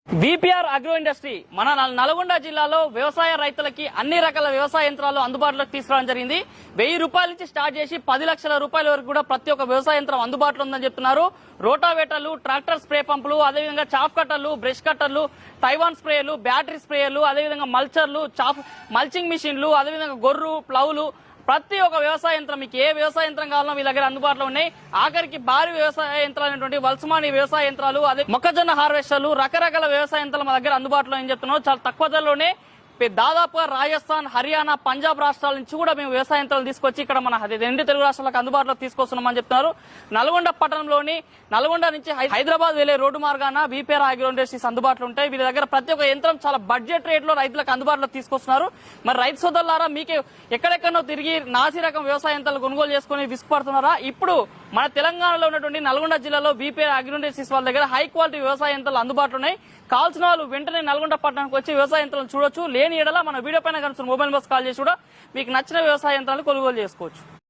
VPR agro industry మన నల్గొండ జిల్లాలో వ్యవసాయ రైతులకి అన్ని రకాల వ్యవసాయ యంత్రాలు అందుబాటులోకి తీసుకురావడం జరిగింది. 1000 రూపాయల నుంచి స్టార్ట్ చేసి 10 లక్షల రూపాయల వరకు కూడా ప్రతి ఒక్క వ్యవసాయ యంత్రం అందుబాటులో ఉందని చెప్తున్నారు. రోటావేటర్లు, ట్రాక్టర్ స్ప్రే పంపులు, అదేవిధంగా చాఫ్ కట్టర్లు, బ్రష్ కట్టర్లు, తైవాన్ స్ప్రేయర్లు, బ్యాటరీ స్ప్రేయర్లు, అదేవిధంగా మల్చర్లు, మల్చింగ్ మిషన్లు, అదేవిధంగా గొర్రు, ప్లౌలు, ప్రతి ఒక్క వ్యవసాయ యంత్రం మీకు ఏ వ్యవసాయ యంత్రం కావాలన్నా వీళ్ళ దగ్గర అందుబాటులో ఉన్నాయి. ఆఖరికి భారీ వ్యవసాయ యంత్రాలైనటువంటి వల్సమాని వ్యవసాయ యంత్రాలు, అదే మొక్కజొన్న హార్వెస్టర్లు, రకరకాల వ్యవసాయ యంత్రాలు మా దగ్గర అందుబాటులో ఏం చెప్తున్నాం. చాలా తక్కువ ధరలోనే దాదాపుగా రాజస్థాన్, హర్యానా, పంజాబ్ రాష్ట్రాల నుంచి కూడా మేము వ్యవసాయ యంత్రాలు తీసుకొచ్చి ఇక్కడ మన రెండు తెలుగు రాష్ట్రాలకు అందుబాటులో తీసుకొస్తున్నామని చెప్తున్నారు. నల్గొండ పట్టణంలోని నల్గొండ నుంచి హైదరాబాద్ వెళ్లే రోడ్డు మార్గాన విపిఆర్ అగ్రో ఇండస్ట్రీస్ అందుబాటులో ఉంటాయి. వీళ్ళ దగ్గర ప్రతి ఒక్క యంత్రం చాలా బడ్జెట్ రేట్ లో రైతులకు అందుబాటులో తీసుకొస్తున్నారు. మరి రైతు సోదరులారా, మీకు ఎక్కడెక్కడో తిరిగి నాసి రకం వ్యవసాయ యంత్రాలు కొనుగోలు చేసుకుని విసుగుపడుతున్నారా? ఇప్పుడు మన తెలంగాణలో ఉన్నటువంటి నల్గొండ జిల్లాలో విపిఆర్ అగ్రో ఇండస్ట్రీస్ వాళ్ళ దగ్గర హై క్వాలిటీ వ్యవసాయ యంత్రాలు అందుబాటులో ఉన్నాయి. కావాల్సిన వాళ్ళు వెంటనే నల్గొండ పట్టణానికి వచ్చి వ్యవసాయ యంత్రాలను చూడొచ్చు. లేని ఎడల మన వీడియో పైన కనుక మొబైల్ బస్ కాల్ చేసి కూడా మీకు నచ్చిన వ్యవసాయ యంత్రాలు కొనుగోలు చేసుకోవచ్చు.